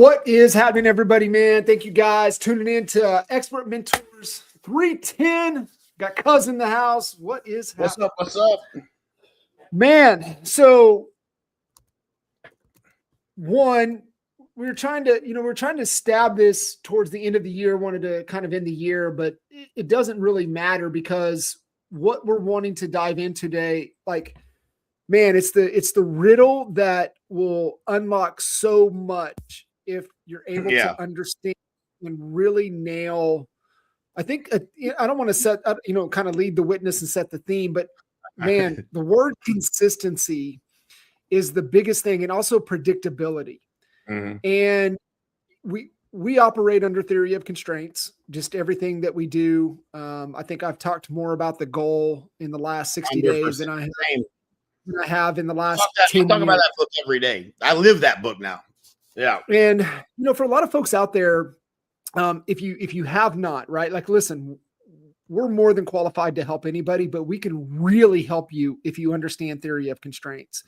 What is happening, everybody, man? Thank you guys tuning in to Expert Mentors 310. Got Cuz in the house. What is happening? What's up? Man, so one, we're trying to stab this towards the end of the year, wanted to kind of end the year, but it doesn't really matter because what we're wanting to dive in today, like, man, it's the riddle that will unlock so much if you're able to understand and really nail. I think I don't want to set, kind of lead the witness and set the theme, but man, the word consistency is the biggest thing, and also predictability. Mm-hmm. And we operate under theory of constraints, just everything that we do. I think I've talked more about the goal in the last 60 days than I have in the last 10 years. I talk about that book every day. I live that book now. Yeah. And, for a lot of folks out there, if you have not, right, like, listen, we're more than qualified to help anybody, but we can really help you if you understand theory of constraints.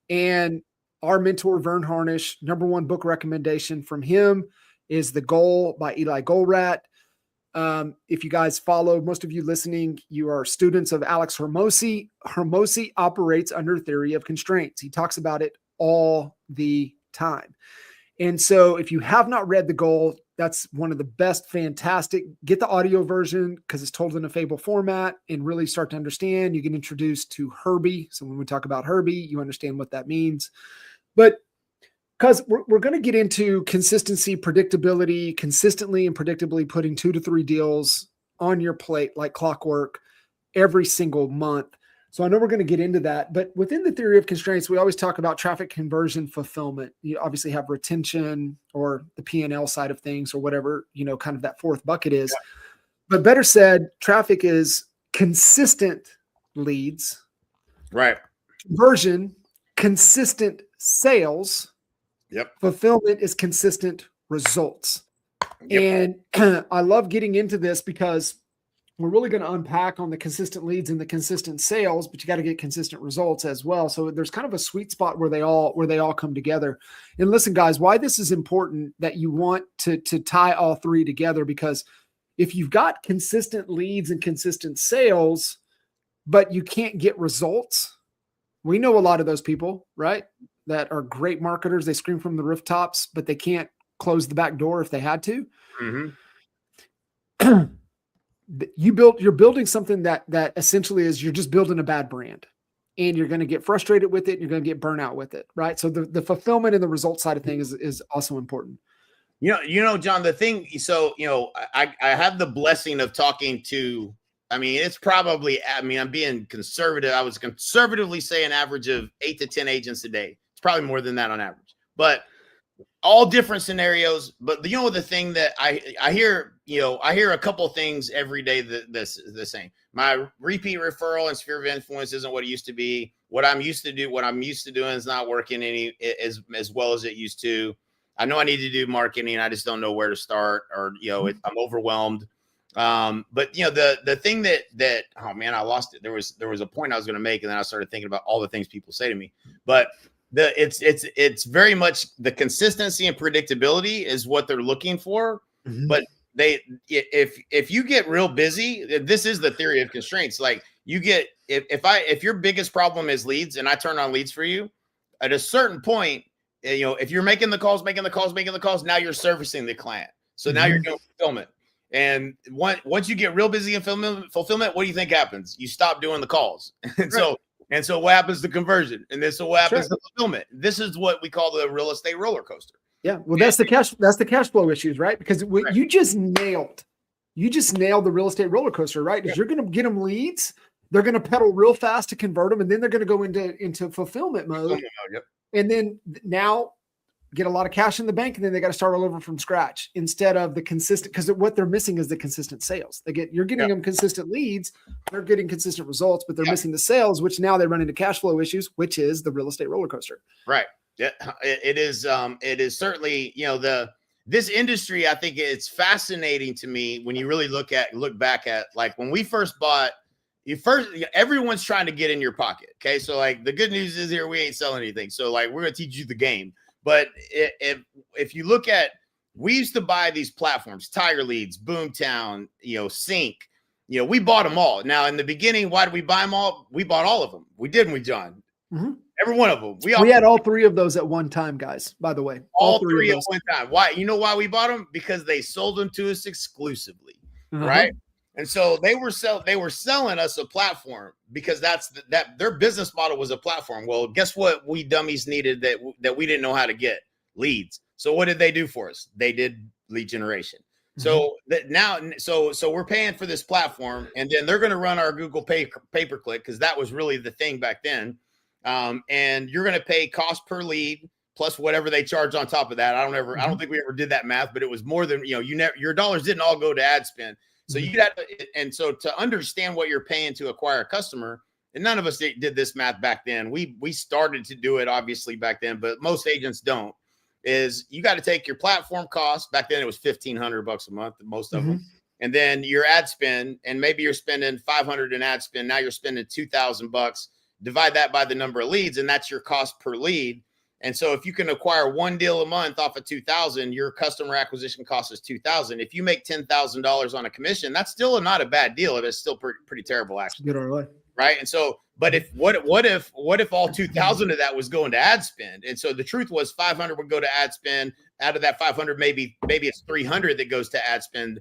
And our mentor, Vern Harnish, #1 book recommendation from him is The Goal by Eli Goldratt. If you guys follow, most of you listening, you are students of Alex Hormozi. Hormozi operates under theory of constraints. He talks about it all the time. And so if you have not read The Goal, that's one of the best, fantastic. Get the audio version because it's told in a fable format and really start to understand. You get introduced to Herbie. So when we talk about Herbie, you understand what that means. But because we're going to get into consistency, predictability, consistently and predictably putting 2 to 3 deals on your plate like clockwork every single month. So I know we're going to get into that, but within the theory of constraints, we always talk about traffic conversion fulfillment. You obviously have retention or the P&L side of things or whatever, kind of that fourth bucket is. Yeah. But better said, traffic is consistent leads. Right. Conversion, consistent sales. Yep. Fulfillment is consistent results. Yep. And I love getting into this because we're really going to unpack on the consistent leads and the consistent sales, but you got to get consistent results as well. So there's kind of a sweet spot where they all come together. And listen, guys, why this is important that you want to tie all three together, because if you've got consistent leads and consistent sales, but you can't get results, we know a lot of those people, right? That are great marketers. They scream from the rooftops, but they can't close the back door if they had to. Mm-hmm. You're building something that essentially is, you're just building a bad brand, and you're going to get frustrated with it. And you're going to get burnt out with it. Right. So the fulfillment and the result side of things is also important. John, the thing, so, I have the blessing of talking to, it's probably, I'm being conservative. I was conservatively say an average of 8 to 10 agents a day. It's probably more than that on average, but all different scenarios. But the thing that I hear, I hear a couple of things every day that's the same. My repeat referral and sphere of influence isn't what it used to be. What I'm used to doing is not working as well as it used to. I know I need to do marketing. I just don't know where to start, or, I'm overwhelmed. But the thing that, oh man, I lost it. There was a point I was going to make, and then I started thinking about all the things people say to me, but it's very much the consistency and predictability is what they're looking for. Mm-hmm. But if you get real busy, this is the theory of constraints. Like, you get, if your biggest problem is leads and I turn on leads for you, at a certain point, if you're making the calls, now you're servicing the client. So now you're doing fulfillment. And once you get real busy in fulfillment, what do you think happens? You stop doing the calls. And right. So what happens to conversion? And this is what happens to fulfillment. This is what we call the real estate roller coaster. Yeah. Well, that's the cash flow issues, right? Because you just nailed the real estate roller coaster, right? Because you're going to get them leads. They're going to pedal real fast to convert them. And then they're going to go into fulfillment mode. Yep. And then now get a lot of cash in the bank, and then they got to start all over from scratch instead of the consistent, because what they're missing is the consistent sales. You're getting them consistent leads, they're getting consistent results, but they're missing the sales, which now they run into cash flow issues, which is the real estate roller coaster. Right. Yeah. It is certainly, this industry, I think it's fascinating to me when you really look back at, like, when we first bought, everyone's trying to get in your pocket. Okay. So, like, the good news is here, we ain't selling anything. So, like, we're going to teach you the game. But if you look at, we used to buy these platforms, Tiger Leads, Boomtown, Sync, we bought them all. Now in the beginning, why did we buy them all? We bought all of them. We didn't we, John? Mm-hmm. Every one of them. We had all three of those at one time, guys, by the way. All three at one time. Why? You know why we bought them? Because they sold them to us exclusively, right? And so they were selling us a platform because that their business model was a platform. Well, guess what we dummies needed that we didn't know how to get? Leads. So what did they do for us? They did lead generation. So so we're paying for this platform, and then they're going to run our Google pay-per-click, because that was really the thing back then. And you're going to pay cost per lead plus whatever they charge on top of that. I don't think we ever did that math, but it was more than, your dollars didn't all go to ad spend. So so to understand what you're paying to acquire a customer, and none of us did this math back then. We started to do it obviously back then, but most agents don't, is you got to take your platform cost. Back then it was $1,500 a month, most of them. And then your ad spend, and maybe you're spending $500 in ad spend. Now you're spending $2,000. Divide that by the number of leads, and that's your cost per lead. And so if you can acquire one deal a month off of 2,000, your customer acquisition cost is 2,000. If you make $10,000 on a commission, that's still not a bad deal. It is still pretty terrible, actually. Good ROI. Right. And so, but what if all 2,000 of that was going to ad spend? And so the truth was 500 would go to ad spend. Out of that 500, maybe it's 300 that goes to ad spend.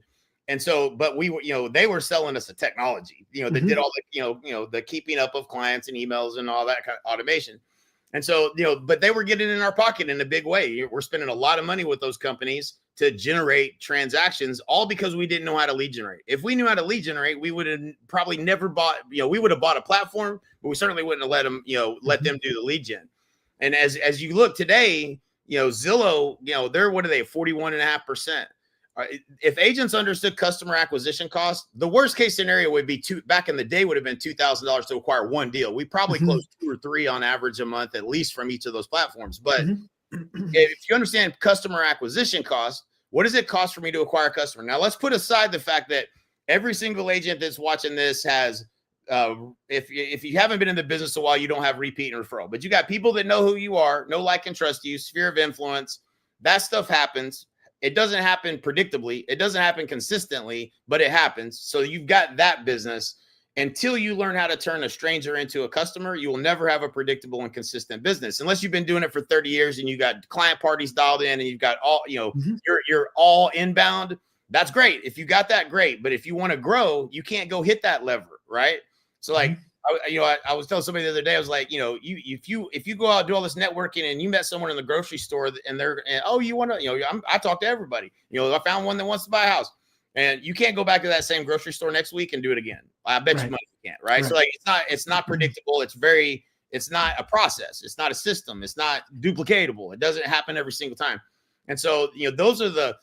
And so, but we were, they were selling us a technology, that did all the, the keeping up of clients and emails and all that kind of automation. And so, but they were getting in our pocket in a big way. We're spending a lot of money with those companies to generate transactions, all because we didn't know how to lead generate. If we knew how to lead generate, we would have probably never bought, we would have bought a platform, but we certainly wouldn't have let them, let them do the lead gen. And as you look today, Zillow, they're, what are they, 41.5%. If agents understood customer acquisition costs, the worst case scenario would be back in the day would have been $2,000 to acquire one deal. We probably closed 2 or 3 on average a month, at least from each of those platforms. But if you understand customer acquisition costs, what does it cost for me to acquire a customer? Now let's put aside the fact that every single agent that's watching this has, if you haven't been in the business a while, you don't have repeat and referral, but you got people that know who you are, know, like, and trust you, sphere of influence. That stuff happens. It doesn't happen predictably. It doesn't happen consistently, but it happens. So you've got that business. Until you learn how to turn a stranger into a customer, you will never have a predictable and consistent business, unless you've been doing it for 30 years and you got client parties dialed in and you've got all, you're all inbound. That's great. If you got that, great. But if you want to grow, you can't go hit that lever, right? So like, I was telling somebody the other day, I was like, if you go out and do all this networking and you met someone in the grocery store and you want to, I talk to everybody, I found one that wants to buy a house, and you can't go back to that same grocery store next week and do it again. I bet you money you can't. Right. So like, it's not predictable. It's not a process. It's not a system. It's not duplicatable. It doesn't happen every single time. And so, those are the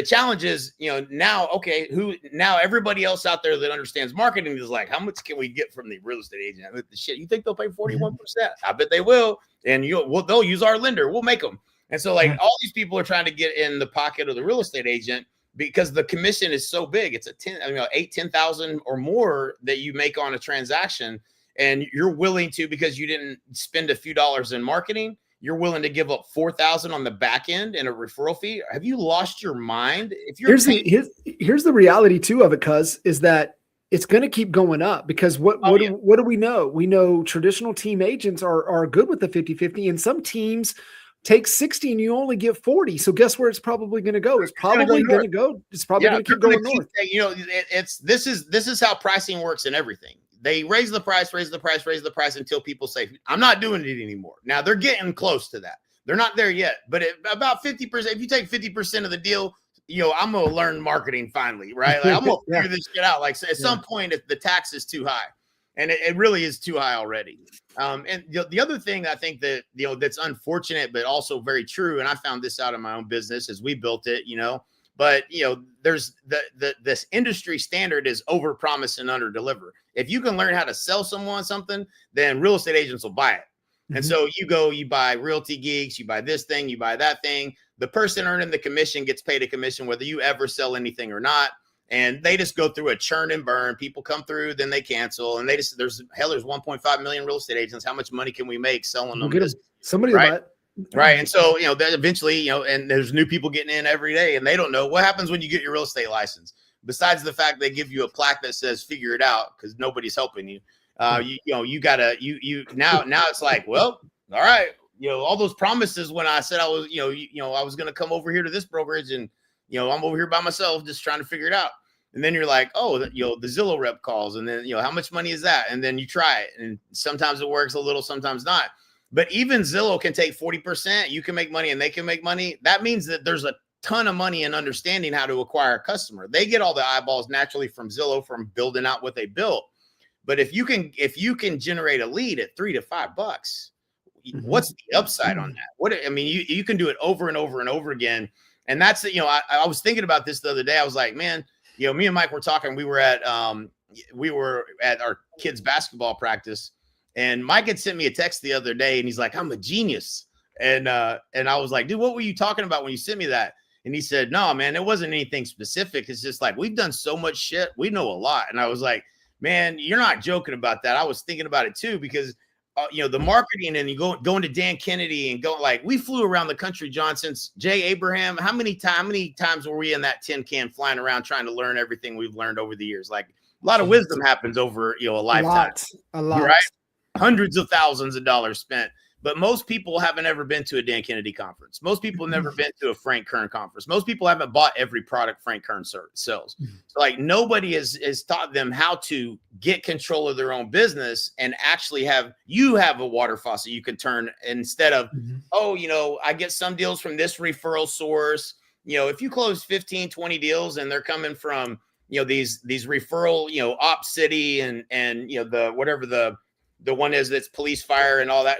challenges, now everybody else out there that understands marketing is like, how much can we get from the real estate agent? The shit, you think they'll pay 41%? I bet they will. And they'll use our lender. We'll make them. And so like all these people are trying to get in the pocket of the real estate agent because the commission is so big. It's $10,000 or more that you make on a transaction. And you're willing to, because you didn't spend a few dollars in marketing, you're willing to give up $4,000 on the back end and a referral fee. Have you lost your mind? If you're here's the reality too of it, cuz, is that it's going to keep going up, because what do we know? We know traditional team agents are good with the 50-50, and some teams take 60 and you only give 40. So guess where it's probably going to go? It's probably going to go. It's probably going to keep going north. This is how pricing works in everything. They raise the price until people say, I'm not doing it anymore. Now they're getting close to that. They're not there yet, but about 50%, if you take 50% of the deal, I'm going to learn marketing finally, right? Like, I'm going to figure this shit out. Like at some point, if the tax is too high, and it really is too high already. And the other thing I think that, that's unfortunate, but also very true. And I found this out in my own business as we built it, but there's this industry standard is over promise and under deliver. If you can learn how to sell someone something, then real estate agents will buy it. And so you buy Realty Geeks, you buy this thing, you buy that thing. The person earning the commission gets paid a commission, whether you ever sell anything or not. And they just go through a churn and burn. People come through, then they cancel. And there's 1.5 million real estate agents. How much money can we make selling them? Somebody will buy it. Right. And so, then eventually, and there's new people getting in every day and they don't know what happens when you get your real estate license. Besides the fact they give you a plaque that says figure it out because nobody's helping you. You gotta now it's like, well, all right, all those promises when I said I was, I was gonna come over here to this brokerage and I'm over here by myself just trying to figure it out. And then you're like, oh, the Zillow rep calls, and then how much money is that? And then you try it, and sometimes it works a little, sometimes not. But even Zillow can take 40%. You can make money and they can make money. That means that there's a ton of money in understanding how to acquire a customer. They get all the eyeballs naturally from Zillow from building out what they built. But if you can generate a lead at $3 to $5, what's the upside on that? You can do it over and over and over again. And that's, I was thinking about this the other day. I was like, man, me and Mike were talking. We were at our kids' basketball practice. And Mike had sent me a text the other day and he's like, I'm a genius. And I was like, dude, what were you talking about when you sent me that? And he said, no, man, it wasn't anything specific. It's just like, we've done so much shit. We know a lot. And I was like, man, you're not joking about that. I was thinking about it too, because, the marketing and you going to Dan Kennedy and we flew around the country, John, since Jay Abraham. How many times were we in that tin can flying around trying to learn everything we've learned over the years? Like a lot of wisdom happens over, a lifetime. A lot. Right? Hundreds of thousands of dollars spent. But most people haven't ever been to a Dan Kennedy conference. Most people have never been to a Frank Kern conference. Most people haven't bought every product Frank Kern sells. So nobody has taught them how to get control of their own business and actually have a water faucet you can turn instead of, I get some deals from this referral source. If you close 15, 20 deals and they're coming from, these referral, Op City and the whatever the one is that's police fire and all that,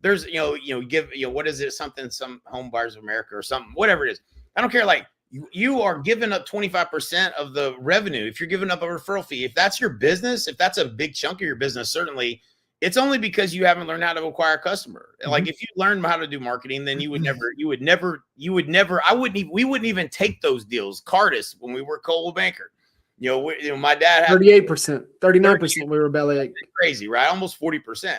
there's, what is it? Some Home Buyers of America or something, whatever it is. I don't care. Like you are giving up 25% of the revenue. If you're giving up a referral fee, if that's your business, if that's a big chunk of your business, certainly it's only because you haven't learned how to acquire a customer. Like if you learned how to do marketing, then we wouldn't even take those deals. Cardis, when we were Coldwell Banker, my dad had 38%, 39%. We were belly crazy, right? Almost 40%.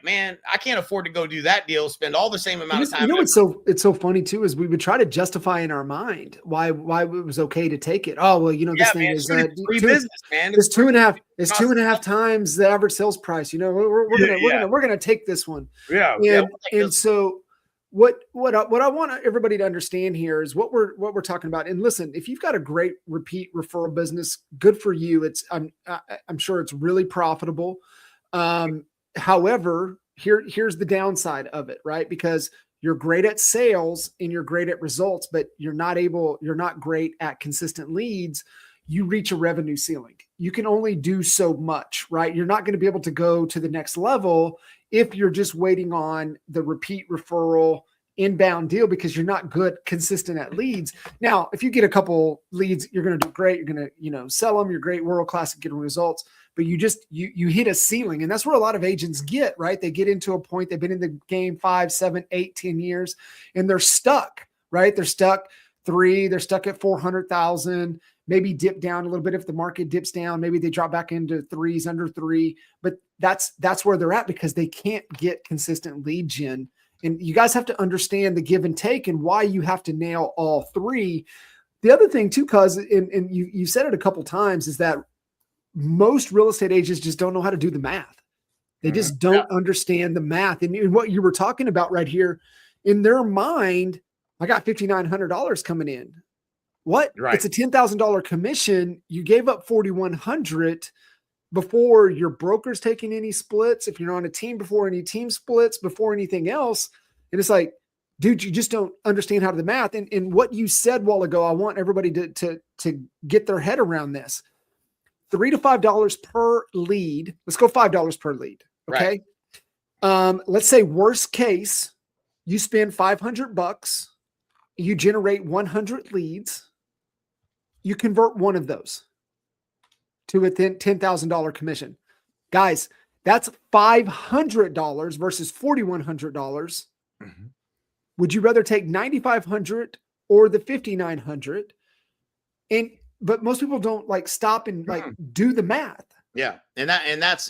Man, I can't afford to go do that deal, spend all the same amount of time. It's so funny too, is we would try to justify in our mind why it was okay to take it. Oh, well, this thing is free business, man. It's 2.5 times the average sales price. We're gonna take this one. And so what I want everybody to understand here is what we're talking about. And listen, if you've got a great repeat referral business, good for you. I'm sure it's really profitable. However, here's the downside of it, right? Because you're great at sales and you're great at results, but you're not great at consistent leads. You reach a revenue ceiling. You can only do so much, right? You're not going to be able to go to the next level if you're just waiting on the repeat referral inbound deal because you're not consistent at leads. Now, if you get a couple leads, you're going to do great. You're going to, sell them. You're great, world class at getting results. But you hit a ceiling, and that's where a lot of agents get, right? They get into a point, they've been in the game 5, 7, 8, 10 years, and they're stuck, right? They're stuck they're stuck at 400,000, maybe dip down a little bit. If the market dips down, maybe they drop back into threes, under 3, but that's where they're at because they can't get consistent lead gen. And you guys have to understand the give and take and why you have to nail all 3. The other thing too, cuz, and you said it a couple times, is that most real estate agents just don't know how to do the math. They just don't understand the math. And what you were talking about right here, in their mind, I got $5,900 coming in. What? Right. It's a $10,000 commission. You gave up $4,100 before your broker's taking any splits. If you're on a team, before any team splits, before anything else. And it's like, dude, you just don't understand how to do the math. And what you said a while ago, I want everybody to get their head around this. $3 to $5 per lead. Let's go $5 per lead. Okay. Right. Let's say worst case, you spend $500, you generate 100 leads, you convert one of those to a $10,000 commission. Guys, that's $500 versus $4,100. Would you rather take $9,500 or the $5,900? But most people don't stop and do the math, Yeah. And that's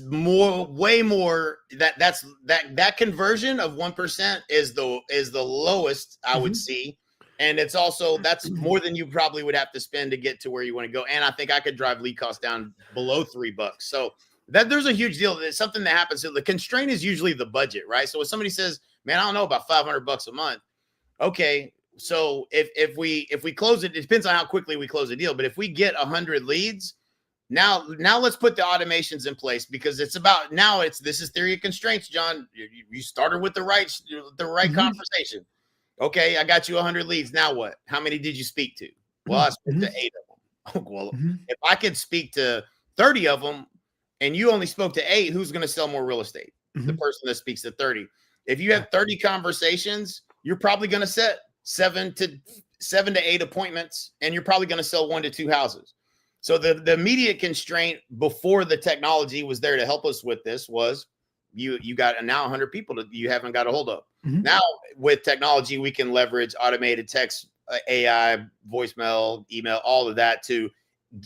way more that conversion of 1% is the lowest I would see. And it's also, that's more than you probably would have to spend to get to where you want to go. And I think I could drive lead costs down below $3. So that there's a huge deal. It's something that happens. So the constraint is usually the budget, right? So if somebody says, man, I don't know, about $500 a month. Okay. So if we close it, it depends on how quickly we close the deal. But if we get 100 leads, now let's put the automations in place, because it's about, this is theory of constraints, John. You started with the right conversation. Okay, I got you 100 leads. Now what? How many did you speak to? Well, I spoke to 8 of them. Well, if I could speak to 30 of them and you only spoke to 8, who's going to sell more real estate? The person that speaks to 30. If you have 30 conversations, you're probably going to set 7 to 8 appointments, and you're probably going to sell 1 to 2 houses. So the immediate constraint before the technology was there to help us with this was you got now 100 people that you haven't got a hold of. Now with technology, we can leverage automated text, AI, voicemail, email, all of that to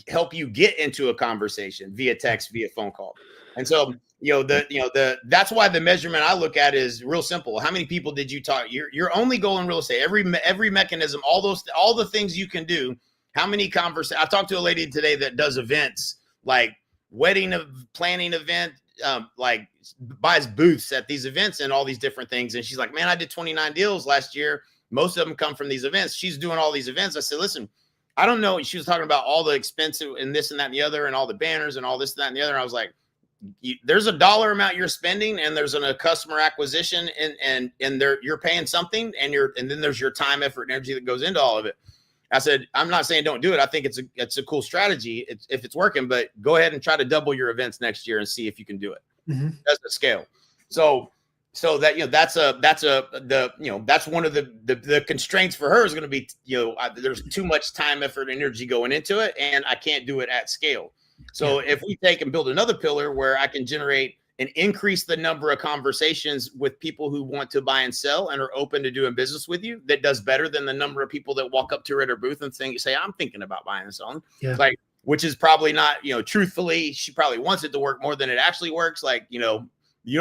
help you get into a conversation via text, via phone call. And so, that's why the measurement I look at is real simple. How many people did you talk? Your only goal in real estate, every mechanism, all the things you can do. How many conversations? I talked to a lady today that does events, like wedding planning event, like buys booths at these events and all these different things. And she's like, man, I did 29 deals last year. Most of them come from these events. She's doing all these events. I said, listen, I don't know. She was talking about all the expensive and this and that and the other, and all the banners and all this and that and the other. And I was like, there's a dollar amount you're spending, and there's a customer acquisition, and you're paying something, and then there's your time, effort, and energy that goes into all of it. I said, I'm not saying don't do it. I think it's a cool strategy if it's working, but go ahead and try to double your events next year and see if you can do it. That's the scale. So that, that's one of the constraints for her is going to be, there's too much time, effort, and energy going into it, and I can't do it at scale. So if we take and build another pillar where I can generate and increase the number of conversations with people who want to buy and sell and are open to doing business with you, that does better than the number of people that walk up to her at her booth and say, I'm thinking about buying and selling. Like, which is probably not, truthfully, she probably wants it to work more than it actually works. Like, you're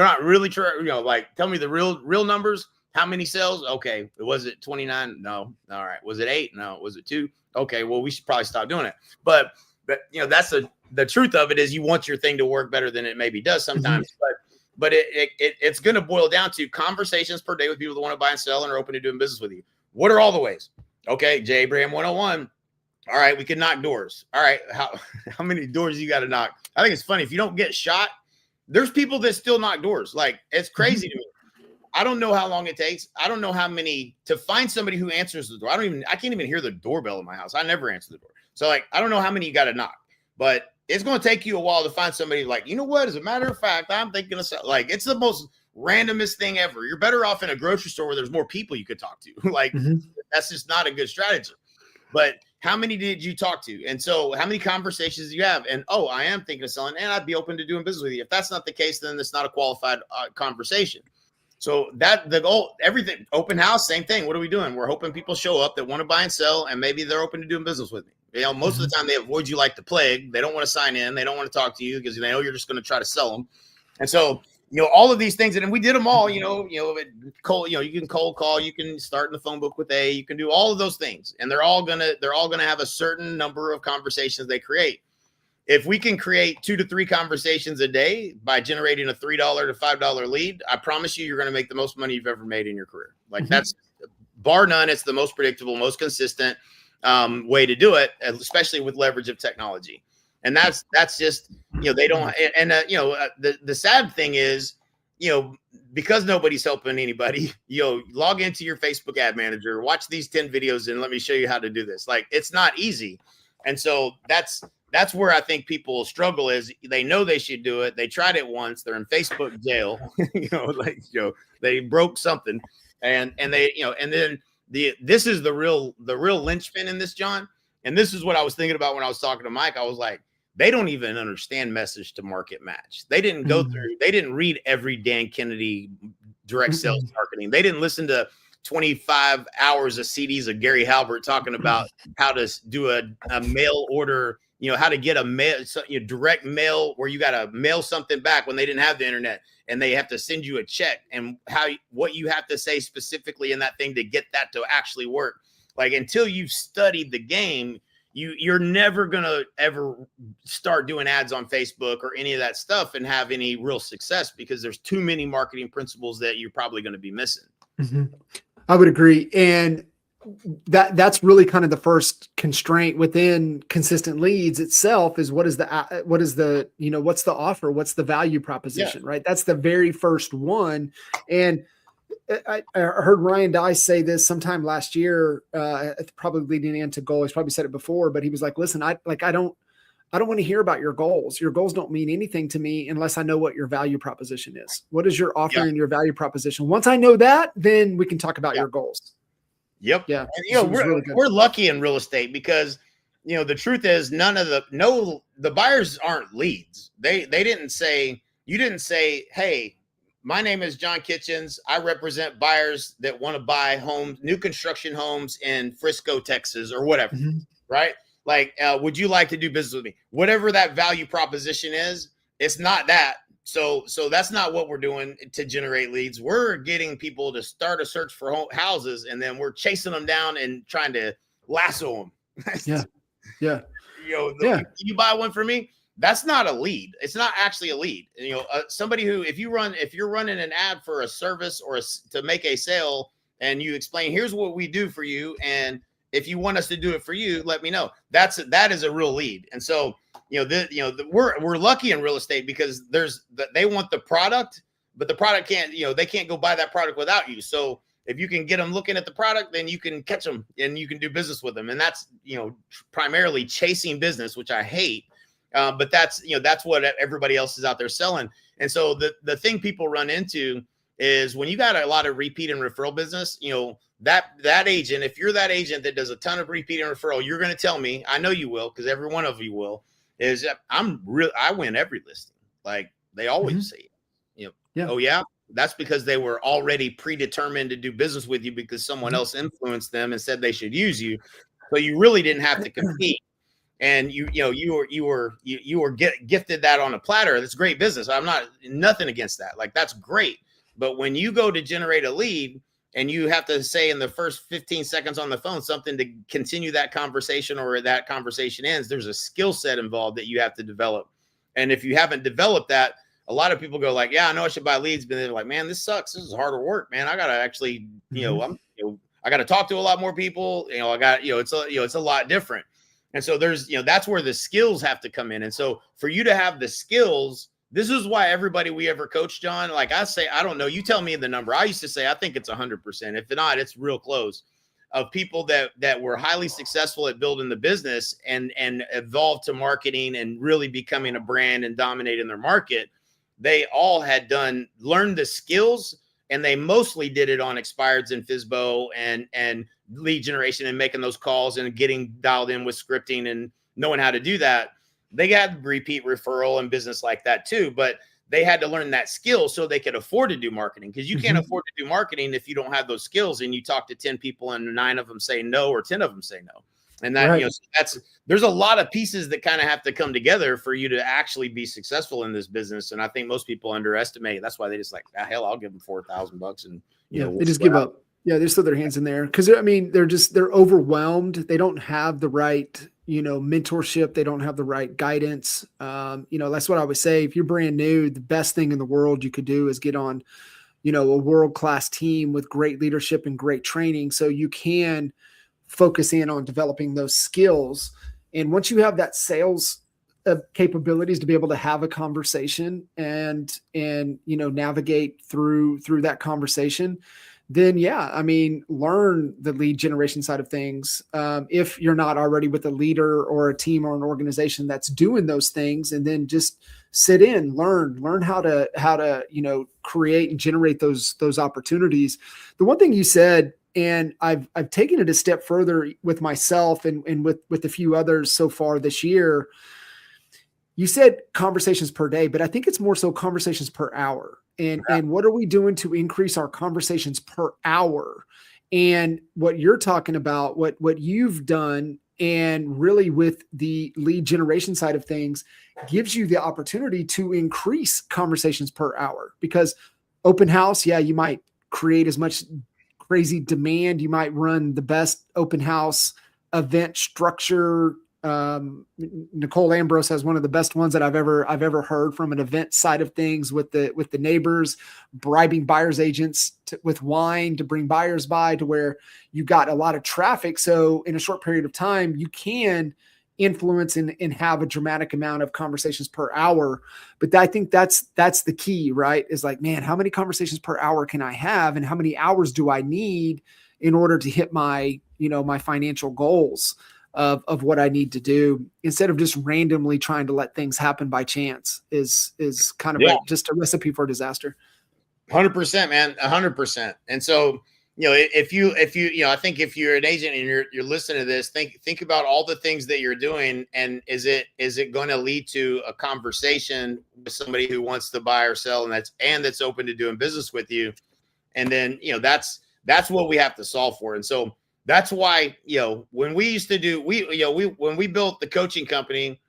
not really like, tell me the real numbers. How many sales? Okay. Was it 29? No. All right. Was it 8? No. Was it 2? Okay. Well, we should probably stop doing it. But that's the truth of it is you want your thing to work better than it maybe does sometimes. But it's going to boil down to conversations per day with people that want to buy and sell and are open to doing business with you. What are all the ways? Okay. J. Abraham 101. All right. We can knock doors. All right. How many doors you got to knock? I think it's funny. If you don't get shot, there's people that still knock doors. Like, it's crazy to me. I don't know how long it takes. I don't know how many to find somebody who answers the door. I can't even hear the doorbell in my house. I never answer the door. So like, I don't know how many you got to knock, but it's going to take you a while to find somebody like, you know what, as a matter of fact, I'm thinking of like, it's the most randomest thing ever. You're better off in a grocery store where there's more people you could talk to. Like, that's just not a good strategy. But how many did you talk to? And so how many conversations do you have? And, I am thinking of selling, and I'd be open to doing business with you. If that's not the case, then it's not a qualified conversation. So that the goal, everything, open house, same thing. What are we doing? We're hoping people show up that want to buy and sell, and maybe they're open to doing business with me. Most of the time they avoid you like the plague. They don't want to sign in. They don't want to talk to you because they know you're just going to try to sell them. And so, all of these things, and we did them all, you can cold call, you can start in the phone book with you can do all of those things. And they're all going to have a certain number of conversations they create. If we can create 2 to 3 conversations a day by generating a $3 to $5 lead, I promise you're going to make the most money you've ever made in your career. Like, that's bar none. It's the most predictable, most consistent way to do it, especially with leverage of technology. And that's just, they don't, and the sad thing is, because nobody's helping anybody, log into your Facebook ad manager, watch these 10 videos and let me show you how to do this. Like, it's not easy. And so that's where I think people struggle is they know they should do it. They tried it once. They're in Facebook jail, they broke something and they, and then this is the real linchpin in this, John. And this is what I was thinking about when I was talking to Mike. I was like, they don't even understand message to market match. They didn't go through, they didn't read every Dan Kennedy direct sales marketing. They didn't listen to 25 hours of CDs of Gary Halbert talking about how to do a mail order, how to get a mail, direct mail where you got to mail something back when they didn't have the internet and they have to send you a check, and what you have to say specifically in that thing to get that to actually work. Like, until you've studied the game, you're never going to ever start doing ads on Facebook or any of that stuff and have any real success, because there's too many marketing principles that you're probably going to be missing. Mm-hmm. I would agree. And that's really kind of the first constraint within consistent leads itself is what's the offer? What's the value proposition, right? That's the very first one. And I heard Ryan Dice say this sometime last year, probably leading into goal. He's probably said it before, but he was like, listen, I don't want to hear about your goals. Your goals don't mean anything to me unless I know what your value proposition is. What is your offer and your value proposition? Once I know that, then we can talk about your goals. Yep. Yeah. And, we're lucky in real estate because, the truth is the buyers aren't leads. You didn't say, hey, my name is John Kitchens. I represent buyers that want to buy homes, new construction homes in Frisco, Texas, or whatever. Mm-hmm. Right. Like, would you like to do business with me? Whatever that value proposition is, it's not that. So that's not what we're doing to generate leads. We're getting people to start a search for houses, and then we're chasing them down and trying to lasso them. Yeah. You buy one for me. That's not a lead. It's not actually a lead. Somebody who, if you're running an ad for a service or to make a sale, and you explain, here's what we do for you, and if you want us to do it for you, let me know. That is a real lead. And so, we're lucky in real estate because they want the product, but the product can't, they can't go buy that product without you. So if you can get them looking at the product, then you can catch them and you can do business with them. And that's, primarily chasing business, which I hate. But that's what everybody else is out there selling. And so the thing people run into is when you got a lot of repeat and referral business, that agent, if you're that agent that does a ton of repeat and referral, you're going to tell me, I know you will, because every one of you will, is I win every listing. Like they always say, oh yeah, that's because they were already predetermined to do business with you because someone else influenced them and said they should use you. So you really didn't have to compete. And you were gifted that on a platter. That's great business. I'm nothing against that. Like that's great. But when you go to generate a lead and you have to say in the first 15 seconds on the phone something to continue that conversation, or that conversation ends, there's a skill set involved that you have to develop. And if you haven't developed that, a lot of people go like, yeah, I know I should buy leads, but they're like, man, this sucks. This is harder work, man. I got to actually, I got to talk to a lot more people. It's a lot different. And so there's, that's where the skills have to come in. And so for you to have the skills, this is why everybody we ever coach, John, like I say, I don't know, you tell me the number. I used to say, I think it's 100%. If not, it's real close, of people that were highly successful at building the business and evolved to marketing and really becoming a brand and dominating their market. They all had learned the skills, and they mostly did it on expireds and FSBO and lead generation and making those calls and getting dialed in with scripting and knowing how to do that. They got repeat referral and business like that too, but they had to learn that skill so they could afford to do marketing, because you can't afford to do marketing if you don't have those skills and you talk to 10 people and 9 of them say no, or 10 of them say no. And that, there's a lot of pieces that kind of have to come together for you to actually be successful in this business. And I think most people underestimate. That's why they just like, hell, I'll give them $4,000 and they just give up. Yeah, they just throw their hands in there because they're overwhelmed. They don't have the right mentorship. They don't have the right guidance. That's what I would say. If you're brand new, the best thing in the world you could do is get on, a world-class team with great leadership and great training, so you can focus in on developing those skills. And once you have that sales capabilities to be able to have a conversation and navigate through that conversation, then learn the lead generation side of things. If you're not already with a leader or a team or an organization that's doing those things, and then just sit in, learn how to create and generate those opportunities. The one thing you said, and I've taken it a step further with myself and with a few others so far this year. You said conversations per day, but I think it's more so conversations per hour. And what are we doing to increase our conversations per hour? And what you're talking about, what you've done, and really with the lead generation side of things, gives you the opportunity to increase conversations per hour. Because open house, yeah, you might create as much crazy demand. You might run the best open house event structure. Nicole Ambrose has one of the best ones that I've ever heard from an event side of things, with the neighbors bribing buyers agents with wine to bring buyers by, to where you got a lot of traffic. So in a short period of time, you can influence and have a dramatic amount of conversations per hour. But I think that's the key, right? Is like, man, how many conversations per hour can I have, and how many hours do I need in order to hit my, my financial goals of what I need to do, instead of just randomly trying to let things happen by chance, is kind of just a recipe for disaster. 100%, man, 100%. And so, if you, I think if you're an agent and you're listening to this, think about all the things that you're doing, and is it going to lead to a conversation with somebody who wants to buy or sell, and that's open to doing business with you. And then, that's what we have to solve for. And so that's why, when we used to do, when we built the coaching company,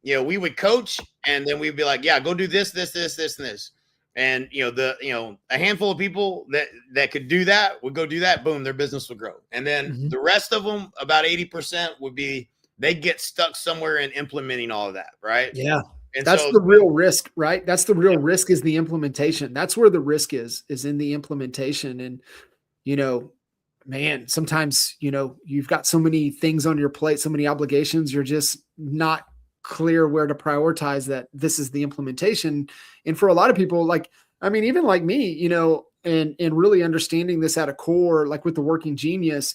we would coach, and then we'd be like, yeah, go do this, and this. And, a handful of people that could do that would go do that. Boom, their business would grow. And then the rest of them, about 80%, would be, they get stuck somewhere in implementing all of that. Right. Yeah. And that's the real risk, right? That's the real risk, is the implementation. That's where the risk is in the implementation. And, man, sometimes, you've got so many things on your plate, so many obligations, you're just not clear where to prioritize that. This is the implementation. And for a lot of people, even like me, and really understanding this at a core, like with the Working Genius,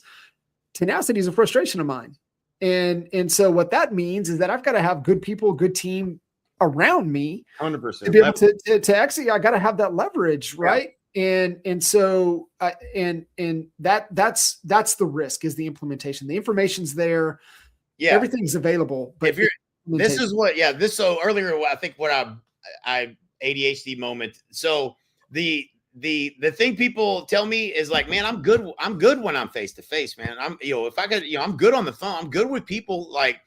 tenacity is a frustration of mine. And so what that means is that I've got to have good people, good team around me 100% to be able to actually, I got to have that leverage. Right. Yeah. And so, that's the risk, is the implementation. The information's there. Yeah. Everything's available. But so earlier, I think what I ADHD moment. So the thing people tell me is like, man, I'm good when I'm face to face, man. If I could, I'm good on the phone. I'm good with people. Like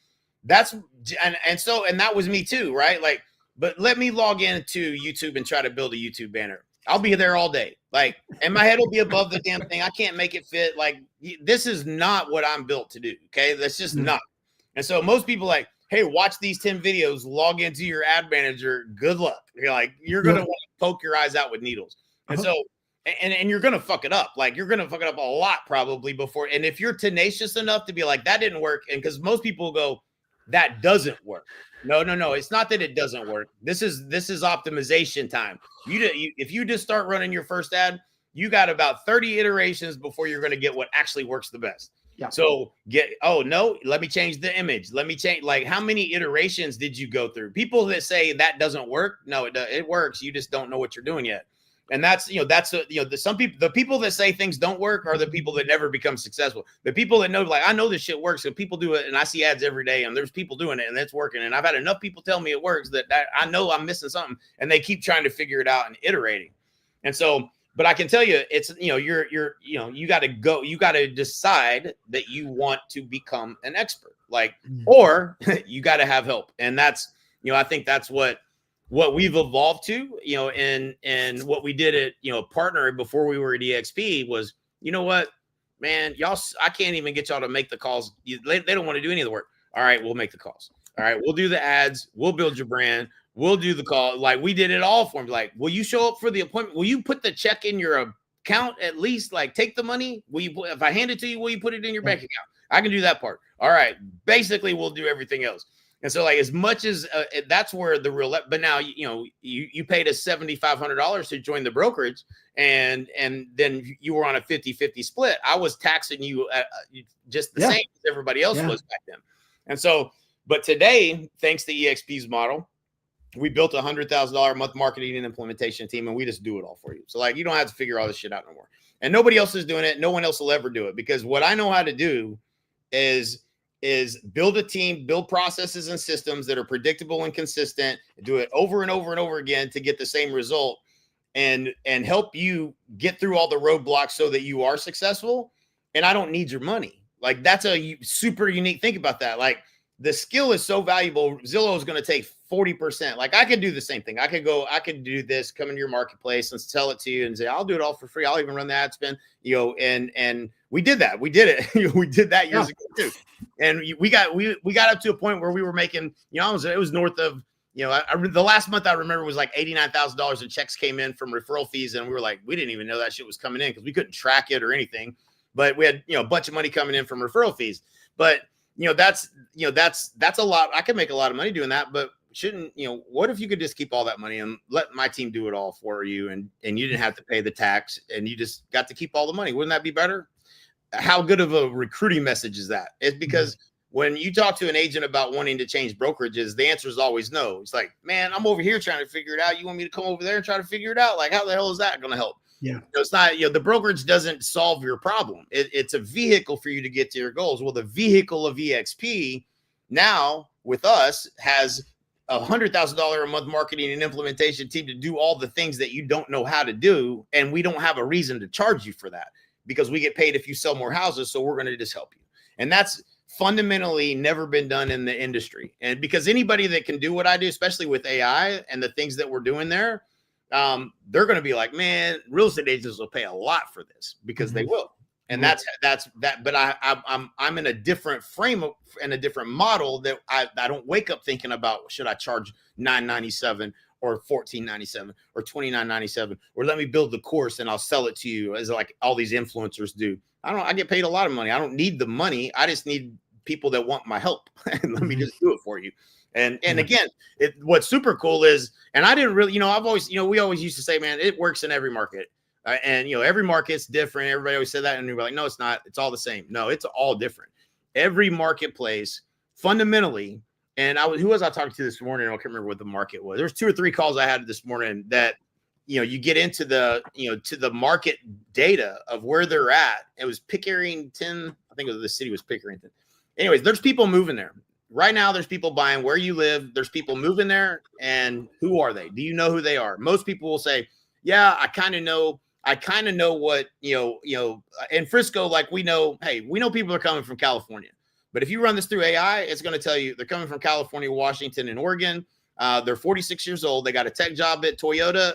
that's, and that was me too. Right. Like, but let me log into YouTube and try to build a YouTube banner. I'll be there all day. Like, and my head will be above the damn thing. I can't make it fit. Like, this is not what I'm built to do. Okay. That's just not. And so most people like, hey, watch these 10 videos, log into your ad manager. Good luck. You're like, you're going to want to poke your eyes out with needles. And so, and you're going to fuck it up. Like, you're going to fuck it up a lot probably before. And if you're tenacious enough to be like, that didn't work. And because most people go, that doesn't work. No. It's not that it doesn't work. This is optimization time. If you just start running your first ad, you got about 30 iterations before you're going to get what actually works the best. Yeah. So let me change the image. Let me change. Like, how many iterations did you go through? People that say that doesn't work. No, it works. You just don't know what you're doing yet. And that's, some people, the people that say things don't work are the people that never become successful. The people that know, like, I know this shit works and people do it, and I see ads every day and there's people doing it and it's working. And I've had enough people tell me it works that I know I'm missing something, and they keep trying to figure it out and iterating. And so, but I can tell you, it's, you got to decide that you want to become an expert, like, or you got to have help. And that's, I think that's what we've evolved to, and what we did at, Partner before we were at EXP was, you know what, man, y'all, I can't even get y'all to make the calls. They don't want to do any of the work. All right, we'll make the calls. All right, we'll do the ads. We'll build your brand. We'll do the call. Like, we did it all for him. Like, will you show up for the appointment? Will you put the check in your account at least? Like, take the money. If I hand it to you, will you put it in your bank account? I can do that part. All right. Basically, we'll do everything else. And so, like, as much as that's where the real, but now, you paid us $7,500 to join the brokerage, and then you were on a 50-50 split. I was taxing you just the same as everybody else was back then. And so, but today, thanks to EXP's model, we built a $100,000 a month marketing and implementation team, and we just do it all for you. So, like, you don't have to figure all this shit out no more. And nobody else is doing it. No one else will ever do it, because what I know how to do is build a team, build processes and systems that are predictable and consistent, do it over and over and over again to get the same result, and help you get through all the roadblocks so that you are successful. and I don't need your money. Like, that's a super unique thing about that. Like, the skill is so valuable. Zillow is going to take 40%. Like, I could do the same thing. I could do this, come into your marketplace and sell it to you and say, I'll do it all for free. I'll even run the ad spend, and we did that. We did it. We did that years ago too. And we got up to a point where we were making, it was north of, the last month I remember was like $89,000 in checks came in from referral fees. And we were like, we didn't even know that shit was coming in because we couldn't track it or anything, but we had, a bunch of money coming in from referral fees. But that's a lot. I could make a lot of money doing that, but shouldn't, what if you could just keep all that money and let my team do it all for you, and you didn't have to pay the tax and you just got to keep all the money? Wouldn't that be better? How good of a recruiting message is that? It's because when you talk to an agent about wanting to change brokerages, the answer is always no. It's like, man, I'm over here trying to figure it out. You want me to come over there and try to figure it out? Like, how the hell is that going to help? Yeah. It's not, the brokerage doesn't solve your problem. It's a vehicle for you to get to your goals. Well, the vehicle of EXP now with us has $100,000 a month marketing and implementation team to do all the things that you don't know how to do. And we don't have a reason to charge you for that because we get paid if you sell more houses. So we're going to just help you. And that's fundamentally never been done in the industry. And because anybody that can do what I do, especially with AI and the things that we're doing there, they're going to be like, man, real estate agents will pay a lot for this because they will. And that's that. But I'm in a different frame and a different model that I don't wake up thinking about, should I charge $997 or $1497 or $2997, or let me build the course and I'll sell it to you as like all these influencers do. I get paid a lot of money. I don't need the money. I just need people that want my help. And let me just do it for you. And again, what's super cool is, and I didn't really, I've always, we always used to say, man, it works in every market. And, every market's different. Everybody always said that. And we were like, no, it's not. It's all the same. No, it's all different. Every marketplace fundamentally. And who was I talking to this morning? I can't remember what the market was. There's 2 or 3 calls I had this morning that, you get into the, to the market data of where they're at. It was Pickerington. I think the city was Pickerington. Anyways, there's people moving there. Right now, there's people buying where you live. There's people moving there. And who are they? Do you know who they are? Most people will say, yeah, I kind of know what, in Frisco, like we know people are coming from California. But if you run this through AI, it's going to tell you they're coming from California, Washington, and Oregon. They're 46 years old. They got a tech job at Toyota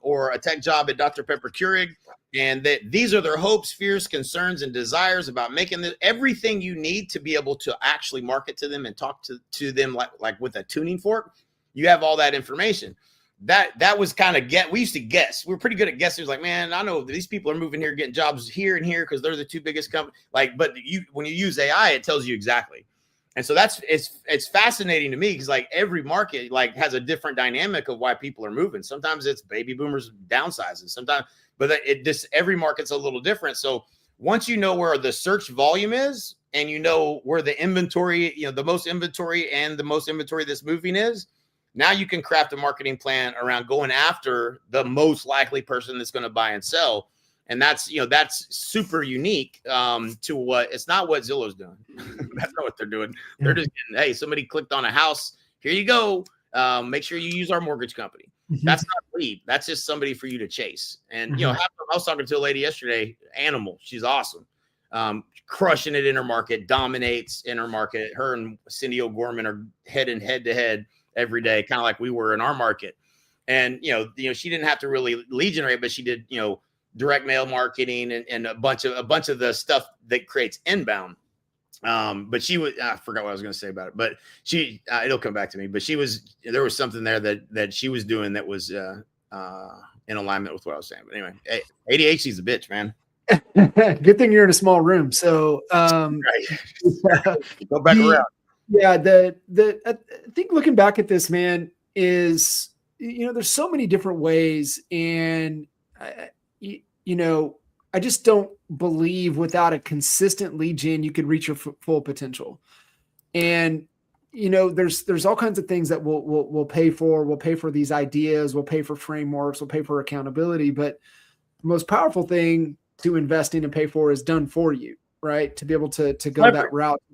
or a tech job at Dr. Pepper Keurig. And these are their hopes, fears, concerns, and desires about making everything you need to be able to actually market to them and talk to them like with a tuning fork. You have all that information. That was kind of we used to guess. We were pretty good at guessing. It was like, man, I know these people are moving here, getting jobs here and here because they're the 2 biggest companies. But when you use AI, it tells you exactly. And so it's fascinating to me because like every market like has a different dynamic of why people are moving. Sometimes it's baby boomers downsizing. Sometimes, but every market's a little different. So once you know where the search volume is and you know where the inventory, the most inventory and the most inventory that's moving is, now you can craft a marketing plan around going after the most likely person that's going to buy and sell. And that's super unique to what it's not what Zillow's doing. That's not what they're doing. They're just getting, hey, somebody clicked on a house. Here you go. Make sure you use our mortgage company. That's not a lead. That's just somebody for you to chase. And, I was talking to a lady yesterday, Animal. She's awesome. Crushing it in her market, dominates in her market. Her and Cindy O'Gorman are head to head every day, kind of like we were in our market. And, she didn't have to really lead generate, but she did, direct mail marketing and a bunch of the stuff that creates inbound. But I forgot what I was going to say about it, but it'll come back to me, but there was something there that she was doing that was, in alignment with what I was saying. But anyway, ADHD is a bitch, man. Good thing you're in a small room. So, right. Go back around. Yeah. I think looking back at this, man, is, there's so many different ways, and I just don't believe without a consistent lead gen, you could reach your full potential. And, there's all kinds of things that we'll pay for. We'll pay for these ideas. We'll pay for frameworks. We'll pay for accountability. But the most powerful thing to invest in and pay for is done for you, right? To be able to go that route, to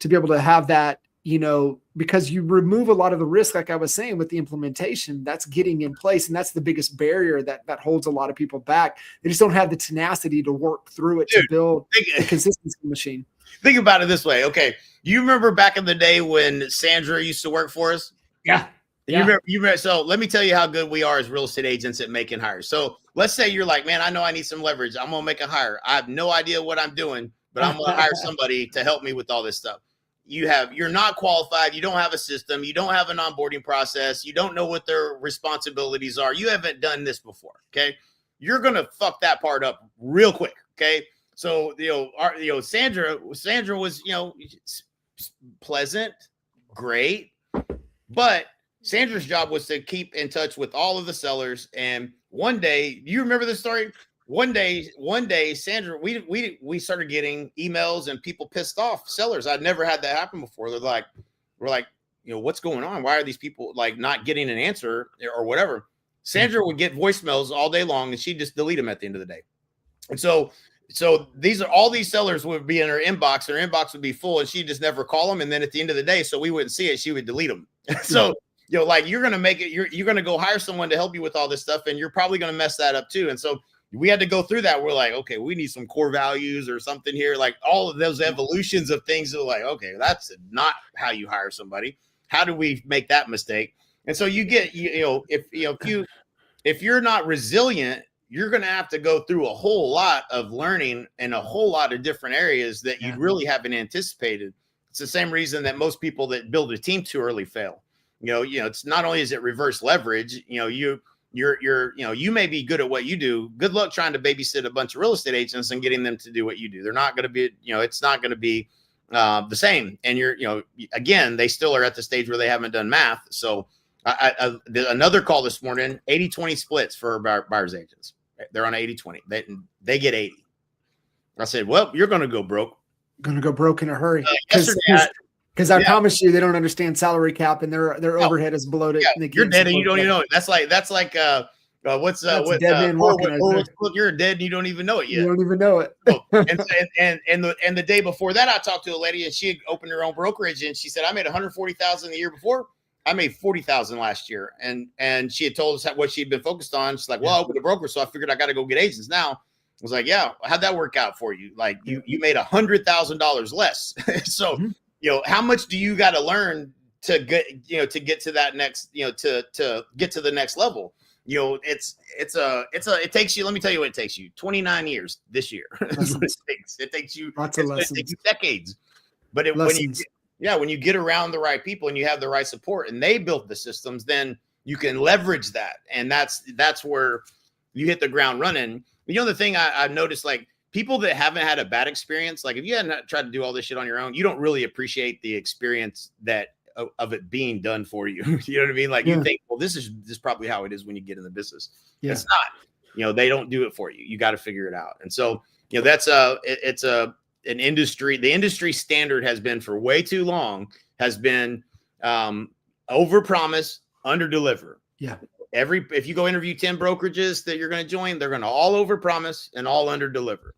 be able to have that because you remove a lot of the risk, like I was saying, with the implementation, that's getting in place. And that's the biggest barrier that holds a lot of people back. They just don't have the tenacity to work through it, to build a consistency machine. Think about it this way. Okay. You remember back in the day when Sandra used to work for us? Yeah. You remember, so let me tell you how good we are as real estate agents at making hires. So let's say you're like, man, I know I need some leverage. I'm going to make a hire. I have no idea what I'm doing, but I'm going to hire somebody to help me with all this stuff. You're not qualified. You don't have a system. You don't have an onboarding process. You don't know what their responsibilities are. You haven't done this before. Okay. You're going to fuck that part up real quick. Okay. So, Sandra was, pleasant, great, but Sandra's job was to keep in touch with all of the sellers. And one day, you remember this story? One day, Sandra, we started getting emails and people pissed off, sellers. I'd never had that happen before. We're like, what's going on? Why are these people like not getting an answer or whatever? Sandra would get voicemails all day long and she'd just delete them at the end of the day. And so all these sellers would be in her inbox. Her inbox would be full and she'd just never call them. And then at the end of the day, so we wouldn't see it, she would delete them. So, you're going to make it, you're going to go hire someone to help you with all this stuff. And you're probably going to mess that up too. And so we had to go through that. We're like, okay, we need some core values or something here. Like all of those evolutions of things are like, okay, that's not how you hire somebody. How do we make that mistake? And so you get, if you're not resilient, you're going to have to go through a whole lot of learning in a whole lot of different areas that you really haven't anticipated. It's the same reason that most people that build a team too early fail. It's not only is it reverse leverage, you may be good at what you do. Good luck trying to babysit a bunch of real estate agents and getting them to do what you do. They're not going to be, it's not going to be the same. And again, they still are at the stage where they haven't done math. So another call this morning, 80-20 splits for buyers agents. They're on 80-20. They get 80. I said, well, you're going to go broke. Going to go broke in a hurry. Because I promise you, they don't understand salary cap and their overhead is bloated. Yeah, you're dead and you don't even know it. That's like you're dead and you don't even know it yet. You don't even know it. and the day before that, I talked to a lady and she had opened her own brokerage and she said, I made $140,000 the year before. I made $40,000 last year. And she had told us what she'd been focused on. She's like, well, I opened a broker, so I figured I got to go get agents now. I was like, yeah, how'd that work out for you? Like you made $100,000 less. So how much do you got to learn to get to that next, to get to the next level? It takes you, let me tell you what it takes you, 29 years this year. That's what it takes. It takes you decades. But when you get around the right people and you have the right support and they built the systems, then you can leverage that. And that's where you hit the ground running. The thing I've noticed, like, people that haven't had a bad experience, like if you hadn't tried to do all this shit on your own, you don't really appreciate the experience of it being done for you. You know what I mean? Like you think, well, this is probably how it is when you get in the business. Yeah. It's not. They don't do it for you. You got to figure it out. And so, that's an industry. The industry standard has been for way too long has been overpromise, underdeliver. Yeah. If you go interview 10 brokerages that you're going to join, they're going to all overpromise and all underdeliver.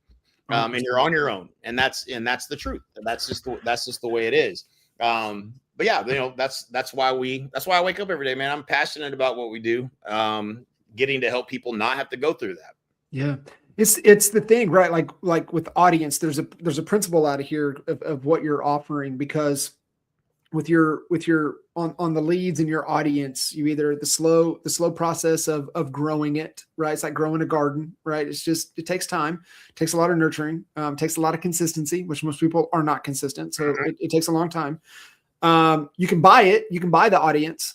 And you're on your own. And that's the truth. That's just the way it is. But yeah, that's why I wake up every day, man. I'm passionate about what we do. Getting to help people not have to go through that. Yeah. It's the thing, right? Like with audience, there's a principle out of here of what you're offering, because with your on the leads in your audience, you either the slow process of growing it, right? It's like growing a garden, right? It takes time, it takes a lot of nurturing, takes a lot of consistency, which most people are not consistent. So it takes a long time. You can buy the audience,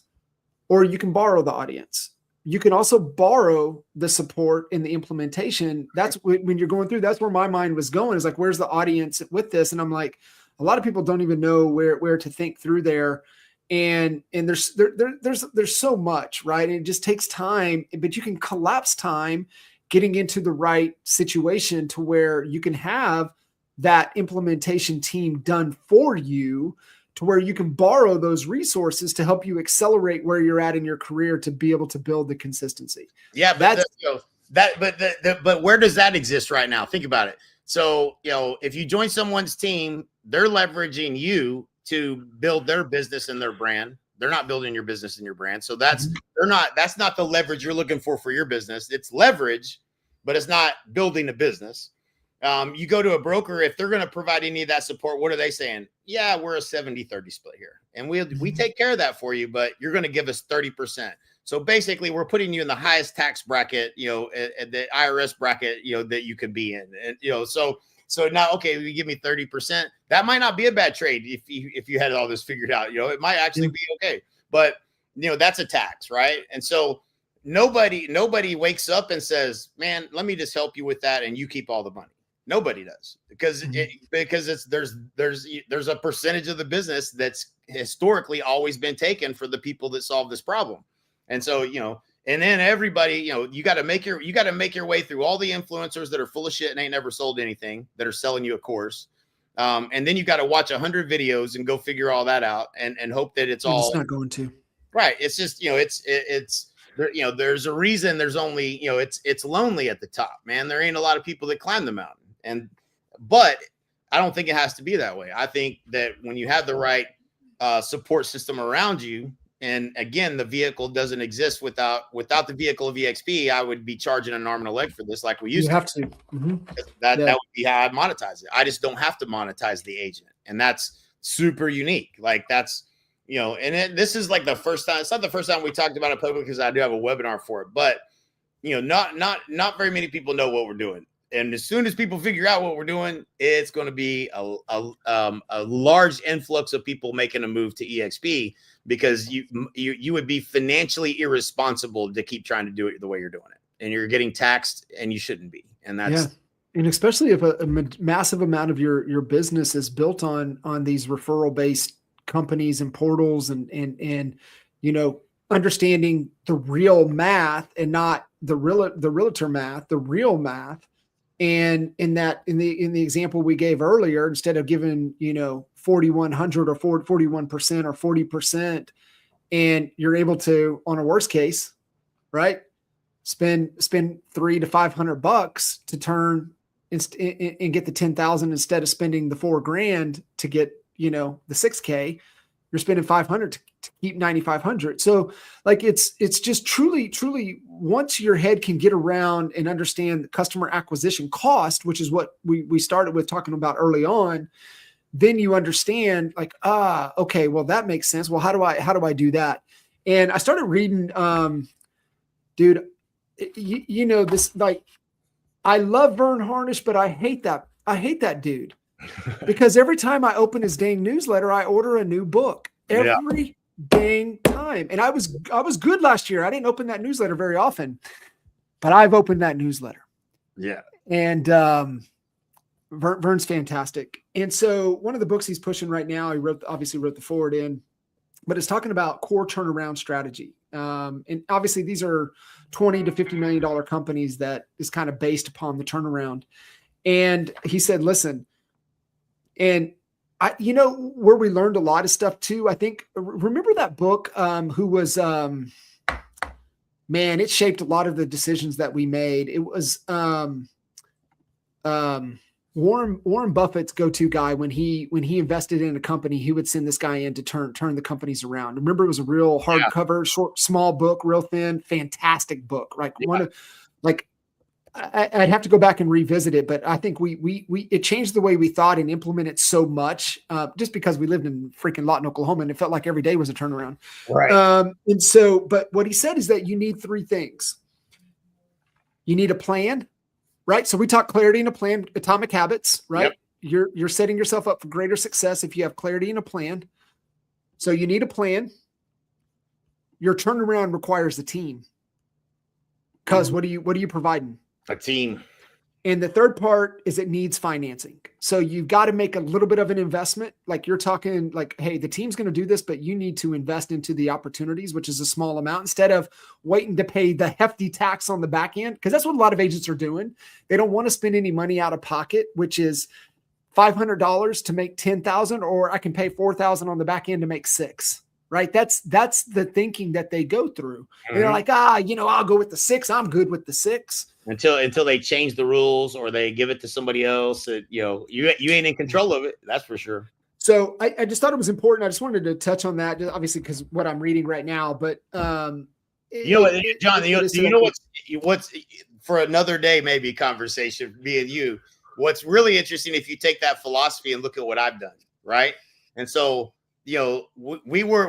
or you can borrow the audience. You can also borrow the support in the implementation. That's when you're going through, that's where my mind was going, is like, where's the audience with this? And I'm like, a lot of people don't even know where to think through there. And there's so much, right? And it just takes time, but you can collapse time getting into the right situation to where you can have that implementation team done for you, to where you can borrow those resources to help you accelerate where you're at in your career to be able to build the consistency. Yeah, but where does that exist right now? Think about it. So, if you join someone's team, they're leveraging you to build their business and their brand. They're not building your business and your brand. So that's not the leverage you're looking for your business. It's leverage, but it's not building a business. You go to a broker, if they're going to provide any of that support, what are they saying? Yeah, we're a 70-30 split here. And we take care of that for you, but you're going to give us 30%. So basically we're putting you in the highest tax bracket, at the IRS bracket, that you could be in. And, so now, okay, you give me 30%. That might not be a bad trade if you had all this figured out. It might actually be okay. But that's a tax, right? And so nobody wakes up and says, "Man, let me just help you with that, and you keep all the money." Nobody does because there's a percentage of the business that's historically always been taken for the people that solve this problem, and so and then everybody, you got to make your way through all the influencers that are full of shit and ain't never sold anything, that are selling you a course. And then you got to watch 100 videos and go figure all that out and hope that it's not going to. Right. It's just, there's a reason there's only, it's lonely at the top, man. There ain't a lot of people that climb the mountain. But I don't think it has to be that way. I think that when you have the right support system around you, and again, the vehicle doesn't exist without the vehicle of EXP. I would be charging an arm and a leg for this, like we used to. You have to. Mm-hmm. That would be how I monetize it. I just don't have to monetize the agent, and that's super unique. Like that's this is like the first time. It's not the first time we talked about it publicly because I do have a webinar for it, but not very many people know what we're doing. And as soon as people figure out what we're doing, it's going to be a large influx of people making a move to EXP, because you would be financially irresponsible to keep trying to do it the way you're doing it, and you're getting taxed, and you shouldn't be. And that's and especially if a massive amount of your business is built on these referral based companies and portals, and understanding the real math and not the realtor math, the real math. And in the example we gave earlier, instead of giving 4,100 or 41% or 40%, and you're able to, on a worst case, right, spend $300 to $500 to turn and get the 10,000 instead of spending the $4,000 to get the 6K. You're spending 500 to keep 9,500. So like it's just truly once your head can get around and understand the customer acquisition cost, which is what we started with talking about early on, then you understand like, okay, well that makes sense. Well, how do I do that? And I started reading, dude, this, like, I love Vern Harnish, but I hate that dude. Because every time I open his dang newsletter, I order a new book every dang time. And I was good last year. I didn't open that newsletter very often, but I've opened that newsletter. Yeah. And Vern's fantastic. And so one of the books he's pushing right now, he obviously wrote the forward in, but it's talking about core turnaround strategy. And obviously these are $20 to $50 million companies that is kind of based upon the turnaround. And he said, listen, and where we learned a lot of stuff too, I think, remember that book, who was, man, it shaped a lot of the decisions that we made. It was, Warren Buffett's go-to guy when he invested in a company, he would send this guy in to turn the companies around. Remember, it was a real hardcover, short, small book, real thin, fantastic book. Right. I'd have to go back and revisit it, but I think it changed the way we thought and implemented so much, just because we lived in freaking Lawton, Oklahoma, and it felt like every day was a turnaround. Right. And so, but what he said is that you need three things. You need a plan, right? So we talk clarity and a plan, atomic habits, right? Yep. You're setting yourself up for greater success if you have clarity and a plan. So you need a plan. Your turnaround requires a team. Because what are you providing? A team. And the third part is it needs financing. So you've got to make a little bit of an investment. Like you're talking like, hey, the team's going to do this, but you need to invest into the opportunities, which is a small amount, instead of waiting to pay the hefty tax on the back end. Because that's what a lot of agents are doing. They don't want to spend any money out of pocket, which is $500 to make 10,000, or I can pay 4,000 on the back end to make 6. Right. That's the thinking that they go through. Mm-hmm. And they're like, I'll go with the 6. I'm good with the 6. Until they change the rules or they give it to somebody else. You ain't in control of it. That's for sure. So I just thought it was important. I just wanted to touch on that, obviously, because what I'm reading right now. But John, you know what's for another day, maybe conversation, me and you. What's really interesting if you take that philosophy and look at what I've done, right? And so, we were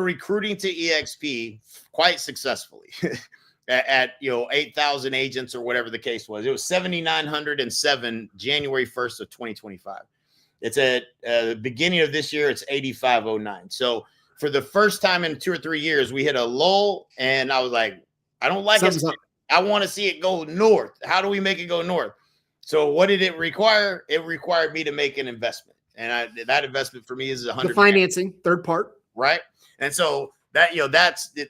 recruiting to EXP quite successfally at 8,000 agents or whatever the case was. It was 7,907 January 1st of 2025. It's at the beginning of this year. It's 8,509. So for the first time in 2 or 3 years, we hit a lull, and I was like, I don't like it. I want to see it go north. How do we make it go north? So what did it require? It required me to make an investment. And that investment for me is $100. The financing, third part. Right. And so that,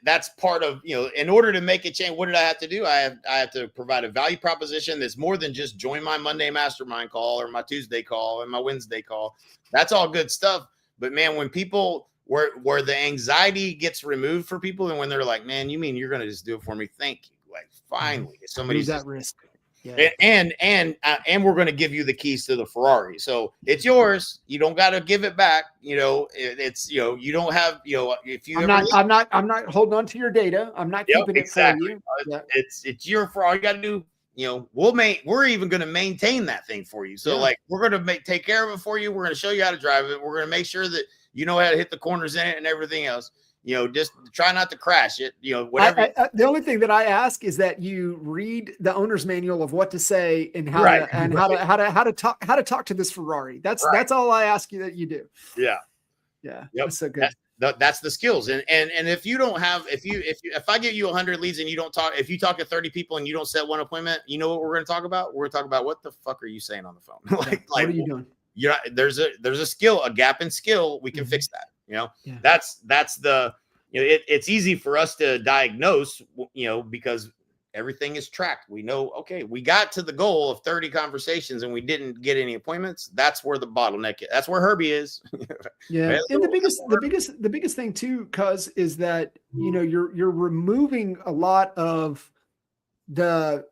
that's part of, in order to make it change, what did I have to do? I have to provide a value proposition that's more than just join my Monday mastermind call or my Tuesday call and my Wednesday call. That's all good stuff. But man, when people where the anxiety gets removed for people, and when they're like, man, you mean you're going to just do it for me? Thank you. Like, finally, somebody's that risk. Yeah. And we're going to give you the keys to the Ferrari. So it's yours. You don't got to give it back. It's, you don't have, if you, I'm not holding on to your data. I'm not keeping it for you. Yeah. It's your Ferrari. You got to do, we're even going to maintain that thing for you. So we're going to take care of it for you. We're going to show you how to drive it. We're going to make sure that you know how to hit the corners in it and everything else. Just try not to crash it, whatever. The only thing that I ask is that you read the owner's manual of what to say and how to talk to this Ferrari. That's all I ask you that you do. Yeah. Yeah. Yep. That's so good. That's the skills. And if you don't have, if I give you 100 leads and you don't talk, if you talk to 30 people and you don't set one appointment, you know what we're going to talk about? We're going to talk about what the fuck are you saying on the phone? What are you doing? There's a skill, a gap in skill. We can fix that. That's the, it's easy for us to diagnose, because everything is tracked. We know, okay, we got to the goal of 30 conversations and we didn't get any appointments. That's where the bottleneck is. That's where Herbie is. Yeah. And the biggest thing too, cuz, is that, you're removing a lot of the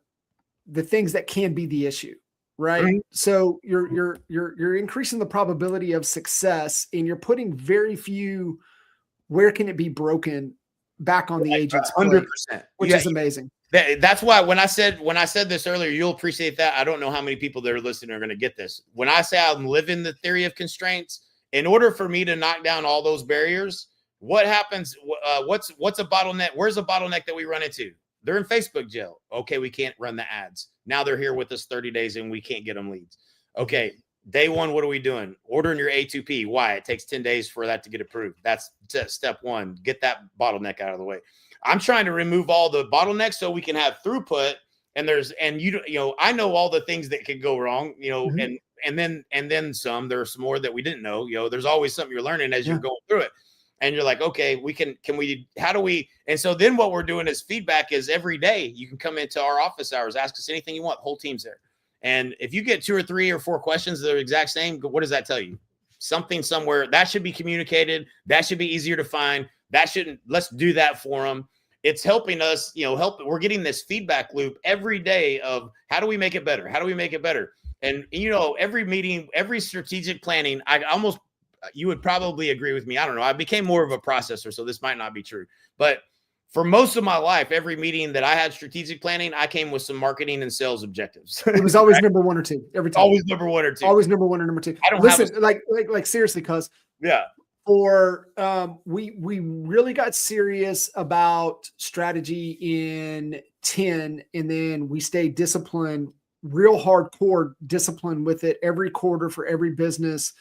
things that can be the issue. Right. Mm-hmm. So you're increasing the probability of success, and you're putting very few, where can it be broken, back on the agent's 100%, which is amazing. That's why when I said this earlier, you'll appreciate that. I don't know how many people that are listening are going to get this. When I say I'm living the theory of constraints, in order for me to knock down all those barriers, what happens? What's a bottleneck? Where's a bottleneck that we run into? They're in Facebook jail. Okay, we can't run the ads. Now they're here with us 30 days and we can't get them leads. Okay, day one, what are we doing? Ordering your A2P. Why? It takes 10 days for that to get approved. That's step one. Get that bottleneck out of the way. I'm trying to remove all the bottlenecks so we can have throughput. And I know all the things that could go wrong, mm-hmm. and then some. There's some more that we didn't know. There's always something you're learning as you're going through it. And you're like, okay, how do we? And so then what we're doing is feedback is every day you can come into our office hours, ask us anything you want. Whole team's there. And if you get 2 or 3 or 4 questions that are the exact same, what does that tell you? Something somewhere that should be communicated. That should be easier to find. Let's do that for them. It's helping us, we're getting this feedback loop every day of how do we make it better? How do we make it better? And, every meeting, every strategic planning, you would probably agree with me. I don't know. I became more of a processor, so this might not be true. But for most of my life, every meeting that I had strategic planning, I came with some marketing and sales objectives. It was always number 1 or 2 every time. Always number 1 or 2. Always number 1 or number 2. I don't listen, like seriously, cuz we really got serious about strategy in 10, and then we stayed disciplined, real hardcore discipline with it every quarter for every business.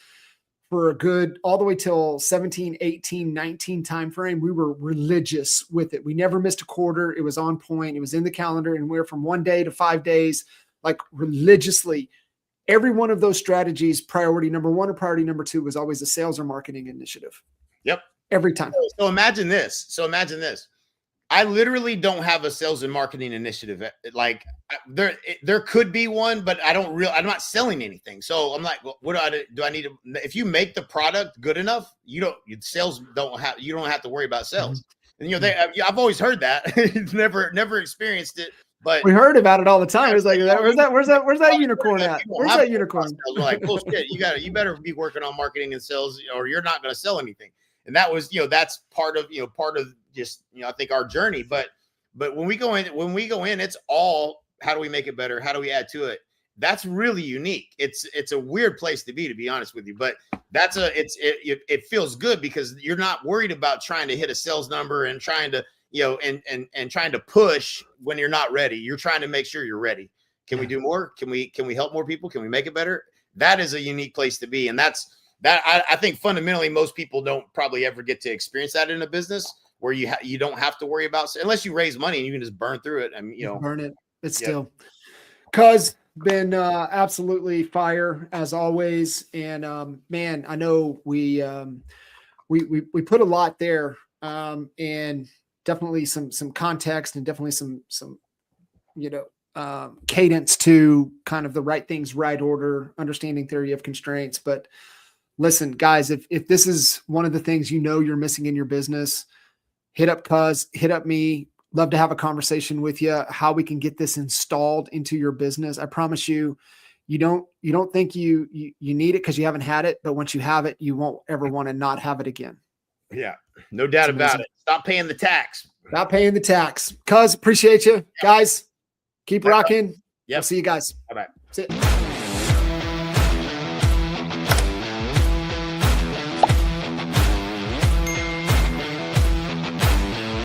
For a good, all the way till 17, 18, 19 timeframe, we were religious with it. We never missed a quarter. It was on point. It was in the calendar. And we were from 1 day to 5 days, like religiously. Every one of those strategies, priority number 1 or priority number 2 was always a sales or marketing initiative. Yep. Every time. So imagine this. I literally don't have a sales and marketing initiative. Like there could be one, but I'm not selling anything. So I'm like, well, what do I need to, if you make the product good enough, you don't have to worry about sales. And I've always heard that. Never experienced it, But we heard about it all the time. It's like, like, where's that unicorn at? people Where's have that unicorn? We're like, oh shit, you better be working on marketing and sales, or you're not going to sell anything. And that was, that's part of just, I think our journey. But when we go in, it's all, how do we make it better? How do we add to it? That's really unique. It's a weird place to be honest with you, but it feels good because you're not worried about trying to hit a sales number and trying to, and trying to push when you're not ready. You're trying to make sure you're ready. Can we do more? Can we help more people? Can we make it better? That is a unique place to be. And I think fundamentally, most people don't probably ever get to experience that in a business where you don't have to worry about, unless you raise money and you can just burn through it. I mean, burn it. It's still, cause been absolutely fire as always. And man, I know we put a lot there, and definitely some context and definitely some cadence to kind of the right things, right order, understanding theory of constraints. But listen, guys, if this is one of the things you're missing in your business, hit up Cuz, hit up me. Love to have a conversation with you, how we can get this installed into your business. I promise you, you don't think you need it because you haven't had it, but once you have it, you won't ever want to not have it again. Yeah, no doubt about it. Stop paying the tax. Stop paying the tax. Cuz, appreciate you. Guys, keep rocking. Yep. I'll see you guys. Bye-bye. That's it.